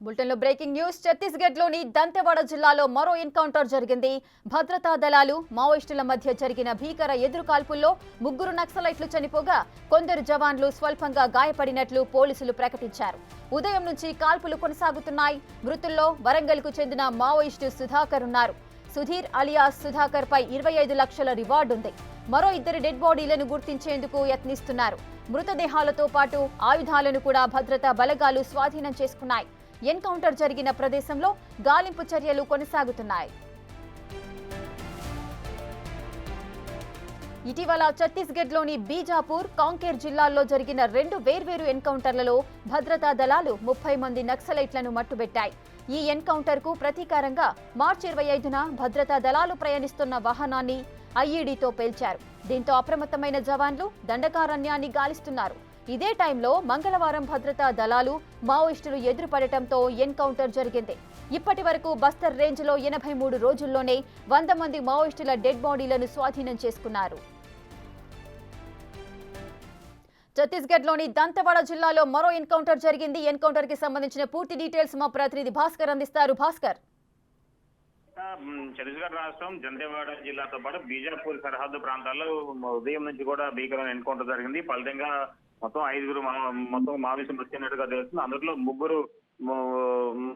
బులెటిన్లో breaking news. ఛత్తీస్గఢ్లోని దంతెవాడ జిల్లాలో మరో ఎన్కౌంటర్ జరిగింది. భద్రతా దళాలు మావోయిస్టుల మధ్య జరిగిన భీకర ఎదురుకాల్పుల్లో 3 నక్సలైట్లు చనిపోగా కొందరు జవాన్లు స్వల్పంగా గాయపడినట్లు పోలీసులు ప్రకటించారు. ఉదయం నుంచి కాల్పులు కొనసాగుతున్నాయి. మృతుల్లో వరంగల్కు చెందిన మావోయిస్టు సుధాకర్ ఉన్నారు. సుధీర్ అలియాస్ సుధాకర్ పై 25 లక్షల రివార్డు ఉంది. మరో 2 డెడ్ బాడీలను గుర్తించేందుకు యత్నిస్తున్నారు. మృతదేహాలతో పాటు ఆయుధాలను కూడా భద్రతా బలగాలు స్వాధీనం చేసుకున్నాయి. ఎన్కౌంటర్ జరిగిన ప్రదేశంలో గాలింపు చర్యలు కొనసాగుతున్నాయి. ఇటీవల ఛత్తీస్గఢ్లోని బీజాపూర్, కాంకేర్ జిల్లాల్లో జరిగిన 2 వేర్వేరు ఎన్కౌంటర్లలో భద్రతా దళాలు 30 మంది నక్సలైట్లను మట్టుబెట్టాయి. ఈ ఎన్కౌంటర్కు ప్రతీకారంగా మార్చి 25న భద్రతా దళాలు ప్రయాణిస్తున్న వాహనాన్ని ఐఈడీతో పేల్చారు. దీంతో అప్రమత్తమైన జవాన్లు దండకారణ్యాన్ని గాలిస్తున్నారు. ఇదే టైంలో మంగళవారం భద్రతా దళాలు మావోయిస్టులు ఎదురుపడటంతో ఎన్కౌంటర్ జరిగింది. ఇప్పటి వరకు బస్తర్ రేంజ్లో 83 రోజుల్లోనే 100 మంది మావోయిస్టుల డెడ్ బాడీలను స్వాధీనం చేసుకున్నారు. ఛత్తీస్గఢ్లోని దంతెవాడ జిల్లాలో మరో ఎన్కౌంటర్ జరిగింది. ఎన్కౌంటర్ కి సంబంధించిన పూర్తి డీటెయిల్స్ మా ప్రతినిధి భాస్కర్ అందిస్తారు. భాస్కర్, ఛత్తీస్గఢ్ రాష్ట్రం దంతెవాడ జిల్లాతో పాటు బీజాపూర్ సరిహద్దు ప్రాంతాల్లో ఉదయం నుంచి కూడా భీకరమైన ఎన్కౌంటర్ జరిగింది. ఫలితంగా మొత్తం 5 మావోయిస్టులు మృతి చెందినట్టుగా తెలుస్తుంది. అందులో 3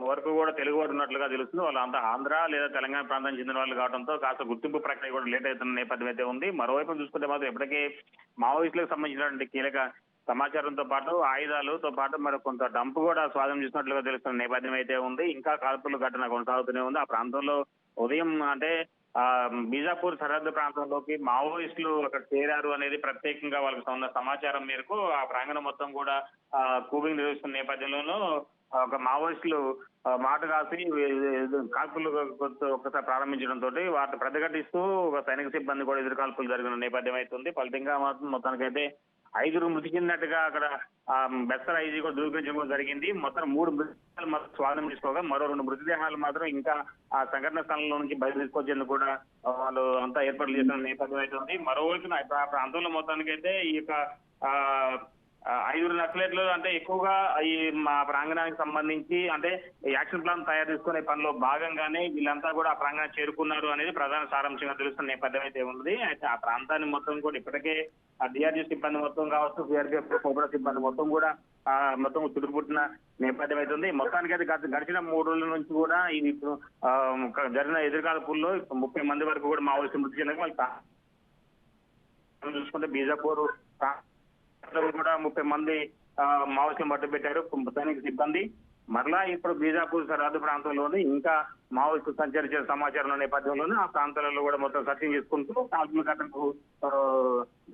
వరకు కూడా తెలుగు వారు ఉన్నట్లుగా తెలుస్తుంది. వాళ్ళంతా ఆంధ్ర లేదా తెలంగాణ ప్రాంతానికి చెందిన వాళ్ళు కావడంతో కాస్త గుర్తింపు ప్రక్రియ కూడా లేట్ అవుతున్న నేపథ్యం అయితే ఉంది. మరోవైపు చూసుకుంటే మాత్రం ఇప్పటికే మావోయిస్టులకు సంబంధించినటువంటి కీలక సమాచారంతో పాటు ఆయుధాలతో పాటు మరి కొంత డంప్ కూడా స్వాధీనం చేసినట్లుగా తెలుస్తున్న నేపథ్యం అయితే ఉంది. ఇంకా కాల్పుల ఘటన కొనసాగుతూనే ఉంది. ఆ ప్రాంతంలో ఉదయం అంటే బీజాపూర్ సరిహద్దు ప్రాంతంలోకి మావోయిస్టులు అక్కడ చేరారు అనేది ప్రత్యేకంగా వాళ్ళకి ఉన్న సమాచారం మేరకు ఆ ప్రాంగణం మొత్తం కూడా కూబింగ్ నిర్వహిస్తున్న నేపథ్యంలోనూ ఒక మావోయిస్టులు మాట కాసి కాల్పులు ఒకసారి ప్రారంభించడంతో వాటిని ప్రతిఘటిస్తూ ఒక సైనిక సిబ్బంది కూడా ఎదురుకాల్పులు జరిగిన నేపథ్యం అవుతుంది. ఫలితంగా మాత్రం మొత్తానికైతే 5 మృతి చెందినట్టుగా అక్కడ బెస్తర్ ఐజీ కూడా ధృవీకరించడం జరిగింది. మొత్తం 3 మృతదేహాలు మాత్రం స్వాధీనం చేసుకోగా మరో 2 మృతదేహాలు మాత్రం ఇంకా ఆ సంఘటన స్థలంలో నుంచి బయట తీసుకొచ్చేందుకు కూడా వాళ్ళు అంతా ఏర్పాట్లు చేసిన నేపథ్యం అవుతుంది. మరోవైపు ఆ ప్రాంతంలో మొత్తానికైతే ఈ యొక్క 5 నక్సలైట్లు అంటే ఎక్కువగా ఈ మా ప్రాంగణానికి సంబంధించి అంటే యాక్షన్ ప్లాన్ తయారు చేసుకునే పనిలో భాగంగానే వీళ్ళంతా కూడా ఆ ప్రాంగణం చేరుకున్నారు అనేది ప్రధాన సారాంశంగా తెలుస్తున్న నేపథ్యం అయితే ఉంది. అయితే ఆ ప్రాంతాన్ని మొత్తం కూడా ఇప్పటికే ఆ డిఆర్జీ సిబ్బంది మొత్తం కావచ్చు, సిఆర్పీఎఫ్ కోబ్రా సిబ్బంది మొత్తం కూడా మొత్తం చుట్టుపుట్టిన నేపథ్యం అవుతుంది. మొత్తానికి అయితే గడిచిన 3 రోజుల నుంచి కూడా ఇది జరిగిన ఎదురుకాల్పుల్లో 30 మంది వరకు కూడా మావోయిస్టులు మృతి చెందగా వాళ్ళు చూసుకుంటే బీజాపూర్ కూడా 30 మంది మావోయిస్టులు మట్టుబెట్టారు సైనిక సిబ్బంది. మరలా ఇప్పుడు బీజాపూర్ సరిహద్దు ప్రాంతంలోని ఇంకా మావోయిస్టులు సంచరించే సమాచారం నేపథ్యంలోనే ఆ ప్రాంతాలలో కూడా మొత్తం సర్చింగ్ చేసుకుంటూ కాల్పుల ఘటనకు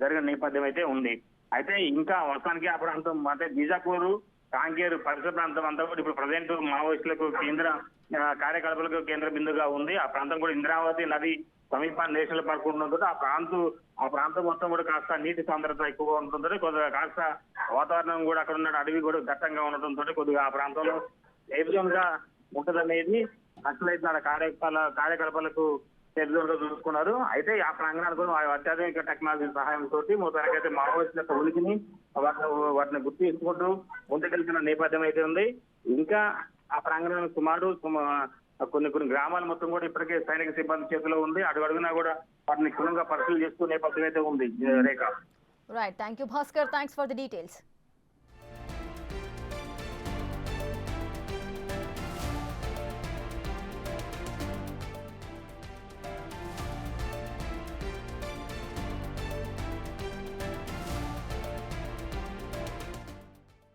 జరిగిన నేపథ్యం అయితే ఉంది. అయితే ఇంకా వర్షానికి ఆ ప్రాంతం అంటే బీజాపూర్, కాంకేరు పరిసర ప్రాంతం అంతా కూడా ఇప్పుడు ప్రజెంట్ మావోయిస్టులకు కేంద్ర కార్యకలాపాలకు కేంద్ర బిందుగా ఉంది. ఆ ప్రాంతం కూడా ఇంద్రావతి నది సమీపాన్ని నేషనల్ పార్క్ ఉండడంతో ఆ ప్రాంతం మొత్తం కూడా కాస్త నీటి సాంద్రత ఎక్కువగా ఉండటంతో కొద్దిగా కాస్త వాతావరణం కూడా అక్కడ ఉన్న అడవి కూడా దట్టంగా ఉండటంతో కొద్దిగా ఆ ప్రాంతంలో సేఫ్ జోన్ గా ఉంటదనేది నక్సలైట్ కార్యకలాపాలకు సేఫ్ జోన్ గా చూసుకున్నారు. అయితే ఆ ప్రాంగణాలు కూడా అత్యాధునిక టెక్నాలజీ సహాయంతో మొత్తానికైతే మావోయిస్టుల యొక్క ఉనికిని వాటిని గుర్తించుకుంటూ ముందుకెళ్తున్న నేపథ్యం అయితే ఉంది. ఇంకా ఆ ప్రాంగణంలో సుమారు కొన్ని గ్రామాలు మొత్తం కూడా ఇప్పటికే సైనిక సిబ్బంది చేతిలో ఉంది. అడుగడుగునా కూడా వాటిని క్షుణ్ణంగా పరిశీలన చేస్తూ నేపథ్యం అయితే ఉంది. Rekha, right, thank you Bhaskar, thanks for the details.